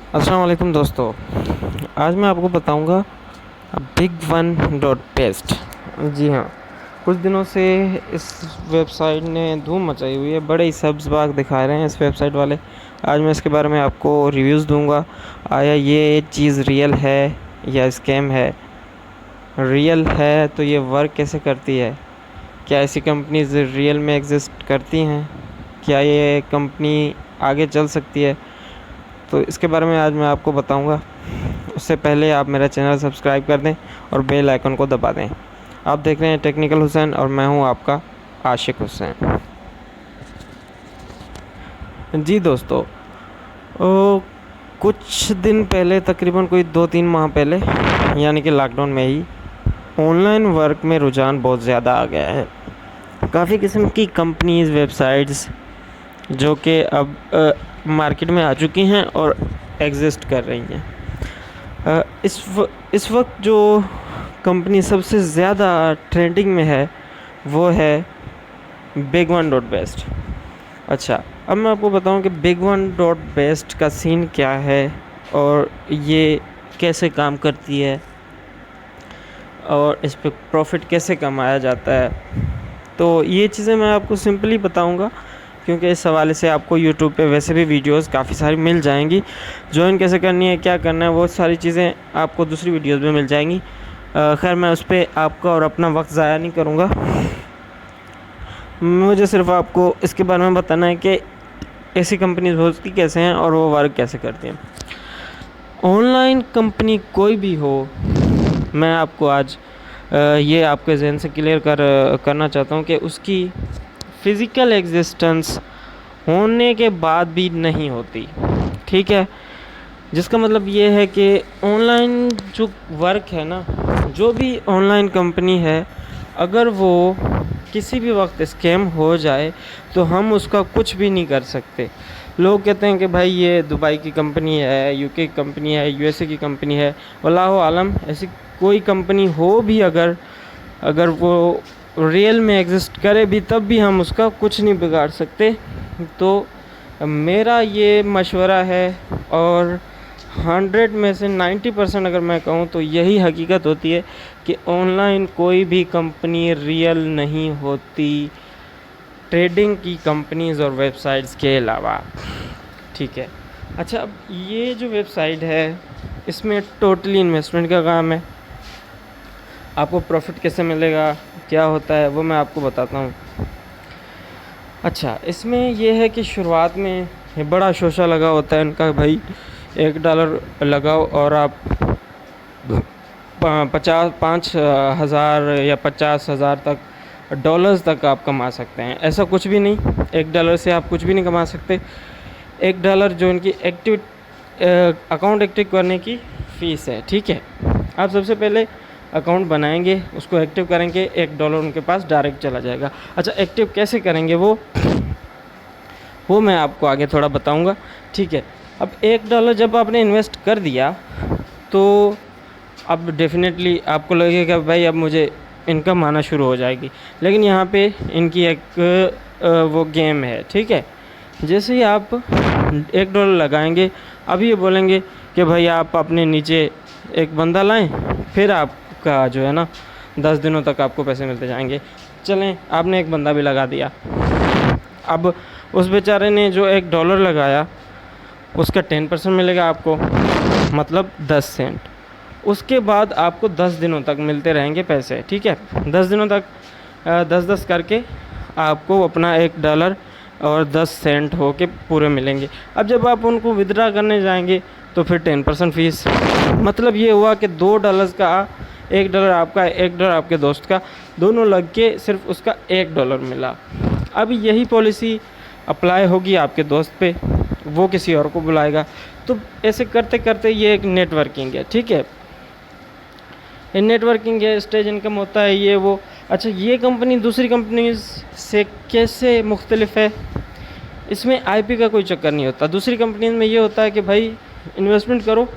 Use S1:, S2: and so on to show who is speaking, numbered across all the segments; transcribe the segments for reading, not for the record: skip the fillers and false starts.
S1: अस्सलाम वालेकुम दोस्तों। आज मैं आपको बताऊंगा बिग वन डॉट पेस्ट। जी हाँ, कुछ दिनों से इस वेबसाइट ने धूम मचाई हुई है। बड़े ही सब्ज़ बाग दिखा रहे हैं इस वेबसाइट वाले। आज मैं इसके बारे में आपको रिव्यूज़ दूंगा। आया ये चीज़ रियल है या स्कैम है? रियल है तो ये वर्क कैसे करती है? क्या ऐसी कंपनीज रियल में एग्जिस्ट करती हैं? क्या ये कंपनी आगे चल सकती है? तो इसके बारे में आज मैं आपको बताऊंगा। उससे पहले आप मेरा चैनल सब्सक्राइब कर दें और बेल आइकन को दबा दें। आप देख रहे हैं टेक्निकल हुसैन और मैं हूं आपका आशिक हुसैन। जी दोस्तों, कुछ दिन पहले, तकरीबन कोई 2-3 माह पहले, यानी कि लॉकडाउन में ही ऑनलाइन वर्क में रुझान बहुत ज़्यादा आ गया है। काफ़ी किस्म की कंपनीज़, वेबसाइट्स जो कि अब मार्केट में आ चुकी हैं और एग्जिस्ट कर रही हैं। इस वक्त जो कंपनी सबसे ज़्यादा ट्रेंडिंग में है वो है बिग वन डॉट बेस्ट। अच्छा, अब मैं आपको बताऊं कि बिग वन डॉट बेस्ट का सीन क्या है और ये कैसे काम करती है और इस पर प्रॉफिट कैसे कमाया जाता है। तो ये चीज़ें मैं आपको सिंपली बताऊंगा, क्योंकि इस हवाले से आपको यूट्यूब पे वैसे भी वीडियोस काफ़ी सारी मिल जाएंगी। ज्वाइन कैसे करनी है, क्या करना है, वो सारी चीज़ें आपको दूसरी वीडियोस में मिल जाएंगी। खैर, मैं उस पर आपका और अपना वक्त ज़ाया नहीं करूँगा। मुझे सिर्फ आपको इसके बारे में बताना है कि ऐसी कंपनीज होती कैसे हैं और वो वर्क कैसे करती हैं। ऑनलाइन कंपनी कोई भी हो, मैं आपको आज ये आपके जहन से क्लियर करना चाहता हूँ कि उसकी फ़िज़िकल एग्जिस्टेंस होने के बाद भी नहीं होती। ठीक है, जिसका मतलब ये है कि ऑनलाइन जो वर्क है ना, जो भी ऑनलाइन कंपनी है, अगर वो किसी भी वक्त स्कैम हो जाए तो हम उसका कुछ भी नहीं कर सकते। लोग कहते हैं कि भाई ये दुबई की कंपनी है, यूके की कंपनी है, यूएसए की कंपनी है। वल्लाहु आलम, ऐसी कोई कंपनी हो भी अगर अगर वो रियल में एग्जिस्ट करे भी, तब भी हम उसका कुछ नहीं बिगाड़ सकते। तो मेरा ये मशवरा है, और 100 में से 90% अगर मैं कहूँ तो यही हकीकत होती है कि ऑनलाइन कोई भी कंपनी रियल नहीं होती, ट्रेडिंग की कंपनीज़ और वेबसाइट्स के अलावा। ठीक है। अच्छा, अब ये जो वेबसाइट है, इसमें टोटली इन्वेस्टमेंट का काम है। आपको प्रॉफिट कैसे मिलेगा, क्या होता है, वो मैं आपको बताता हूँ। अच्छा, इसमें यह है कि शुरुआत में बड़ा शोशा लगा होता है इनका, भाई $1 लगाओ और आप 5,000 या 50,000 तक डॉलर्स तक आप कमा सकते हैं। ऐसा कुछ भी नहीं, $1 से आप कुछ भी नहीं कमा सकते। $1 जो इनकी अकाउंट एक्टिव करने की फ़ीस है। ठीक है, आप सबसे पहले अकाउंट बनाएंगे, उसको एक्टिव करेंगे, $1 उनके पास डायरेक्ट चला जाएगा। अच्छा, एक्टिव कैसे करेंगे वो मैं आपको आगे थोड़ा बताऊंगा। ठीक है, अब $1 जब आपने इन्वेस्ट कर दिया तो अब डेफिनेटली आपको लगेगा भाई अब मुझे इनकम आना शुरू हो जाएगी। लेकिन यहाँ पे इनकी एक वो गेम है। ठीक है, जैसे ही आप $1 लगाएंगे, अभी ये बोलेंगे कि भाई आप अपने नीचे एक बंदा लाएं, फिर आपका जो है ना 10 दिनों तक आपको पैसे मिलते जाएंगे। चलें, आपने एक बंदा भी लगा दिया। अब उस बेचारे ने जो $1 लगाया, उसका 10% मिलेगा आपको, मतलब 10 सेंट। उसके बाद आपको 10 दिनों तक मिलते रहेंगे पैसे। ठीक है, 10 दिनों तक 10-10 करके आपको अपना $1 और 10 सेंट हो के पूरे मिलेंगे। अब जब आप उनको विदड्रा करने जाएंगे तो फिर 10% फ़ीस। मतलब ये हुआ कि $2 का, $1 आपका, $1 आपके दोस्त का, दोनों लग के सिर्फ उसका $1 मिला। अब यही पॉलिसी अप्लाई होगी आपके दोस्त पे, वो किसी और को बुलाएगा। तो ऐसे करते करते ये एक नेटवर्किंग है। ठीक है, ये नेटवर्किंग है, स्टेज इनकम होता है, ये वो। अच्छा, ये कंपनी दूसरी कंपनी से कैसे मुख्तलिफ है? इसमें आईपी का कोई चक्कर नहीं होता। दूसरी कंपनी में ये होता है कि भाई इन्वेस्टमेंट करो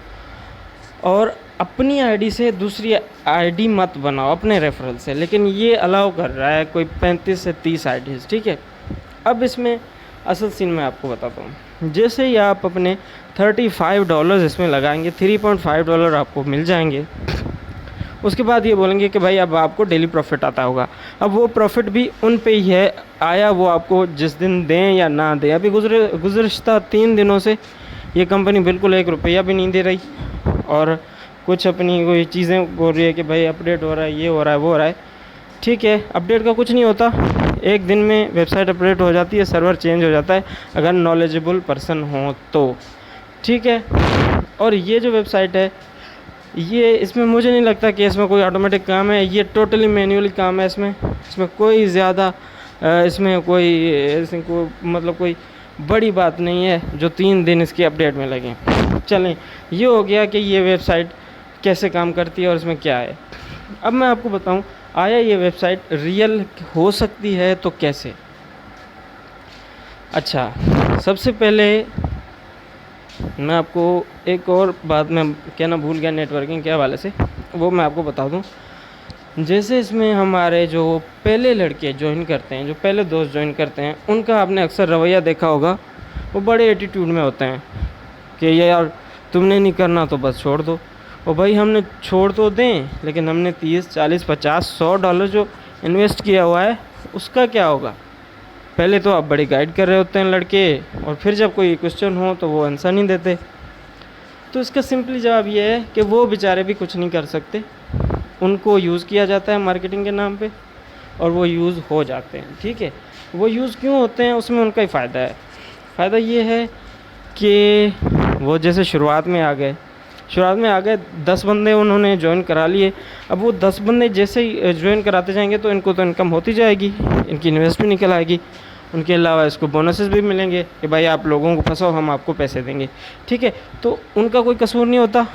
S1: और अपनी आईडी से दूसरी आईडी मत बनाओ अपने रेफरल से, लेकिन ये अलाउ कर रहा है कोई 35 से 30 आईडीज़। ठीक है, अब इसमें असल सीन मैं आपको बताता हूँ। जैसे ही आप अपने $35 इसमें लगाएंगे, $3.5 आपको मिल जाएंगे। उसके बाद ये बोलेंगे कि भाई अब आपको डेली प्रॉफिट आता होगा। अब वो प्रॉफिट भी उन पे ही है आया, वो आपको जिस दिन दें या ना दें। अभी गुज़श्ता 3 दिनों से ये कंपनी बिल्कुल 1 रुपया भी नहीं दे रही, और कुछ अपनी कोई चीज़ें बोल रही है कि भाई अपडेट हो रहा है, ये हो रहा है, वो हो रहा है। ठीक है, अपडेट का कुछ नहीं होता, 1 दिन में वेबसाइट अपडेट हो जाती है, सर्वर चेंज हो जाता है अगर नॉलेजेबल पर्सन हो तो। ठीक है, और ये जो वेबसाइट है, ये इसमें मुझे नहीं लगता कि इसमें कोई ऑटोमेटिक काम है, ये टोटली मैन्युअली काम है। इसमें कोई ज़्यादा इसमें कोई ऐसे को मतलब कोई बड़ी बात नहीं है जो 3 दिन इसके अपडेट में लगे। चलें, ये हो गया कि ये वेबसाइट कैसे काम करती है और इसमें क्या है। अब मैं आपको बताऊं, आया ये वेबसाइट रियल हो सकती है तो कैसे। अच्छा, सबसे पहले मैं आपको एक और बात मैं कहना भूल गया नेटवर्किंग के हवाले से, वो मैं आपको बता दूं। जैसे इसमें हमारे जो पहले लड़के ज्वाइन करते हैं, जो पहले दोस्त ज्वाइन करते हैं, उनका आपने अक्सर रवैया देखा होगा, वो बड़े एटीट्यूड में होते हैं कि ये यार तुमने नहीं करना तो बस छोड़ दो। और भाई हमने छोड़ तो दें, लेकिन हमने 30, 40, 50, $100 जो इन्वेस्ट किया हुआ है उसका क्या होगा। पहले तो आप बड़ी गाइड कर रहे होते हैं लड़के, और फिर जब कोई क्वेश्चन हो तो वो आंसर नहीं देते। तो इसका सिंपली जवाब ये है कि वो बेचारे भी कुछ नहीं कर सकते, उनको यूज़ किया जाता है मार्केटिंग के नाम पे, और वो यूज़ हो जाते हैं। ठीक है, वो यूज़ क्यों होते हैं, उसमें उनका ही फ़ायदा है। फ़ायदा ये है कि वो जैसे शुरुआत में आ गए 10 बंदे उन्होंने ज्वाइन करा लिए। अब वो 10 बंदे जैसे ही ज्वाइन कराते जाएंगे तो इनको तो इनकम होती जाएगी, इनकी इन्वेस्ट भी निकल आएगी, उनके अलावा इसको बोनसेस भी मिलेंगे कि भाई आप लोगों को फंसाओ, हम आपको पैसे देंगे। ठीक है, तो उनका कोई कसूर नहीं होता,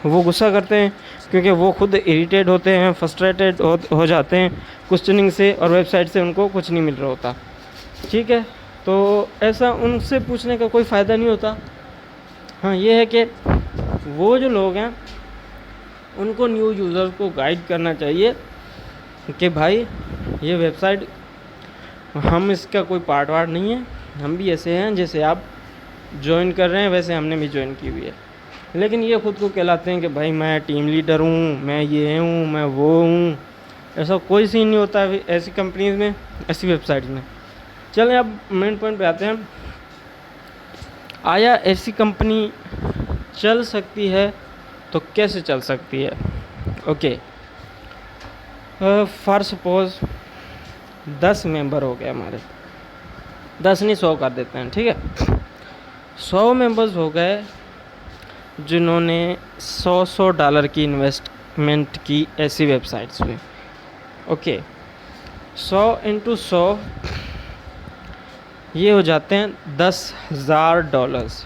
S1: वो गुस्सा करते हैं क्योंकि वो खुद इरिटेट होते हैं, फ्रस्ट्रेटेड हो जाते हैं क्वेश्चनिंग से, और वेबसाइट से उनको कुछ नहीं मिल रहा होता। ठीक है, तो ऐसा उनसे पूछने का कोई फ़ायदा नहीं होता। हाँ, ये है कि वो जो लोग हैं उनको न्यू यूज़र्स को गाइड करना चाहिए कि भाई ये वेबसाइट, हम इसका कोई पार्ट वार्ट नहीं है, हम भी ऐसे हैं जैसे आप ज्वाइन कर रहे हैं वैसे हमने भी ज्वाइन की हुई है। लेकिन ये खुद को कहलाते हैं कि भाई मैं टीम लीडर हूँ, मैं ये हूँ, मैं वो हूँ। ऐसा कोई सीन नहीं होता है ऐसी कंपनीज़ में, ऐसी वेबसाइट में। चलें अब मेन पॉइंट पे आते हैं। आया ऐसी कंपनी चल सकती है तो कैसे चल सकती है। ओके, फॉर सपोज 10 मेंबर हो गए हमारे, 10 नहीं 100 कर देते हैं। ठीक है, 100 मेंबर्स हो गए जिन्होंने $100 की इन्वेस्टमेंट की ऐसी वेबसाइट्स में। ओके, 100 × 100 ये हो जाते हैं $10,000।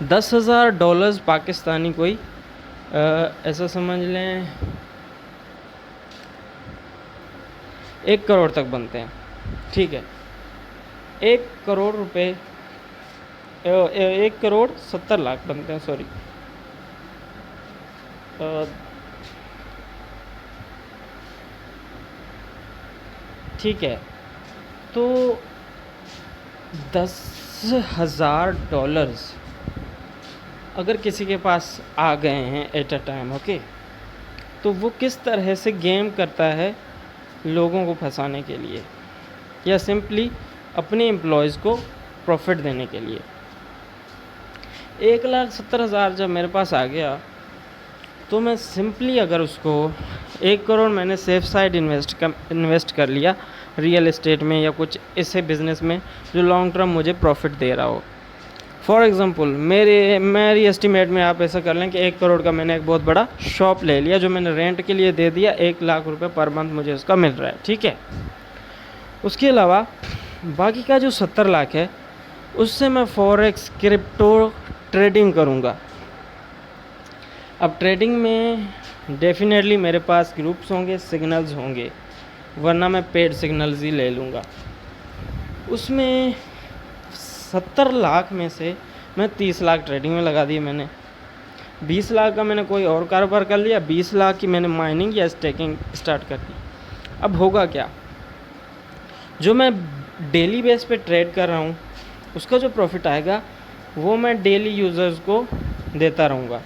S1: $10,000 पाकिस्तानी कोई ऐसा समझ लें 1 करोड़ तक बनते हैं। ठीक है, 1 करोड़ रुपए 1 करोड़ 70 लाख बनते हैं, सॉरी। ठीक है, तो $10,000 अगर किसी के पास आ गए हैं एट अ टाइम, ओके, तो वो किस तरह से गेम करता है लोगों को फंसाने के लिए या सिंपली अपने एम्प्लॉयज़ को प्रॉफिट देने के लिए। 1,70,000 जब मेरे पास आ गया तो मैं सिंपली अगर उसको 1 करोड़ मैंने सेफ साइड इन्वेस्ट कर लिया रियल एस्टेट में या कुछ ऐसे बिज़नेस में जो लॉन्ग टर्म मुझे प्रॉफिट दे रहा हो। फॉर एग्ज़ाम्पल मेरी एस्टीमेट में आप ऐसा कर लें कि 1 करोड़ का मैंने एक बहुत बड़ा शॉप ले लिया जो मैंने रेंट के लिए दे दिया, 1 लाख रुपए पर मंथ मुझे उसका मिल रहा है। ठीक है, उसके अलावा बाकी का जो 70 लाख है उससे मैं फॉरेक्स क्रिप्टो ट्रेडिंग करूँगा। अब ट्रेडिंग में डेफिनेटली मेरे पास ग्रुप्स होंगे, सिग्नल्स होंगे, वरना मैं पेड सिग्नल्स ही ले लूँगा। उसमें 70 लाख में से मैं 30 लाख ट्रेडिंग में लगा दिए मैंने, 20 लाख का मैंने कोई और कारोबार कर लिया, 20 लाख की मैंने माइनिंग या स्टेकिंग स्टार्ट कर दी। अब होगा क्या, जो मैं डेली बेस पे ट्रेड कर रहा हूँ उसका जो प्रॉफिट आएगा वो मैं डेली यूज़र्स को देता रहूँगा।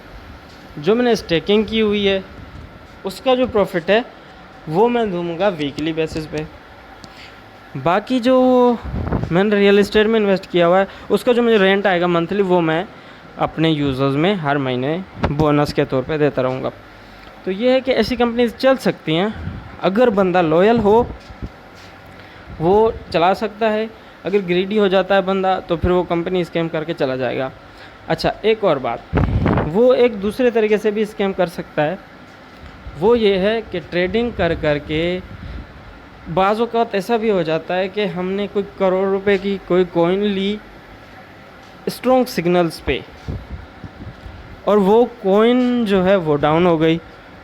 S1: जो मैंने स्टेकिंग की हुई है उसका जो प्रॉफिट है वो मैं दूँगा वीकली बेसिस पे। बाकी जो मैंने रियल एस्टेट में इन्वेस्ट किया हुआ है उसका जो मुझे रेंट आएगा मंथली वो मैं अपने यूज़र्स में हर महीने बोनस के तौर पे देता रहूँगा। तो ये है कि ऐसी कंपनीज चल सकती हैं, अगर बंदा लॉयल हो वो चला सकता है, अगर ग्रीडी हो जाता है बंदा तो फिर वो कंपनी स्कैम करके चला जाएगा। अच्छा, एक और बात, वो एक दूसरे तरीके से भी स्कैम कर सकता है, वो ये है कि ट्रेडिंग कर के बाज़ औक़ात ऐसा भी हो जाता है कि हमने कोई करोड़ रुपए की कोई कॉइन ली स्ट्रॉन्ग सिग्नल्स पे और वो कॉइन जो है वो डाउन हो गई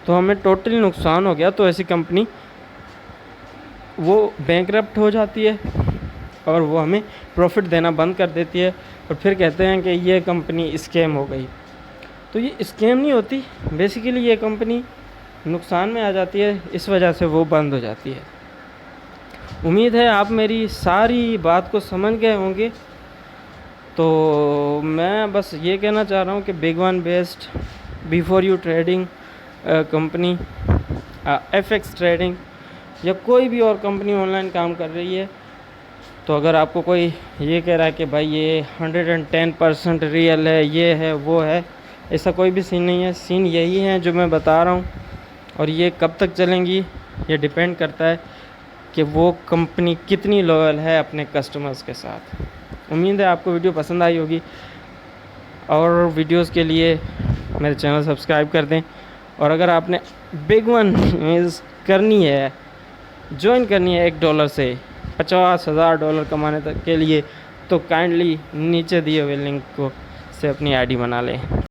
S1: तो हमें टोटली नुकसान हो गया, तो ऐसी कंपनी वो बैंकरप्ट हो जाती है और वो हमें प्रॉफिट देना बंद कर देती है और फिर कहते हैं कि ये कंपनी स्कैम हो गई। तो ये स्कैम नहीं होती, बेसिकली ये कंपनी नुकसान में आ जाती है, इस वजह से वो बंद हो जाती है। उम्मीद है आप मेरी सारी बात को समझ गए होंगे। तो मैं बस ये कहना चाह रहा हूँ कि big one best before you trading company FX trading या कोई भी और कंपनी ऑनलाइन काम कर रही है, तो अगर आपको कोई ये कह रहा है कि भाई ये 110% रियल है, ये है वो है, ऐसा कोई भी सीन नहीं है। सीन यही है जो मैं बता रहा हूँ और ये कब तक चलेंगी ये डिपेंड करता है कि वो कंपनी कितनी लॉयल है अपने कस्टमर्स के साथ। उम्मीद है आपको वीडियो पसंद आई होगी और वीडियोस के लिए मेरे चैनल सब्सक्राइब कर दें। और अगर आपने बिग वन करनी है, ज्वाइन करनी है $1 से $50,000 कमाने तक के लिए, तो काइंडली नीचे दिए हुए लिंक को से अपनी आईडी बना लें।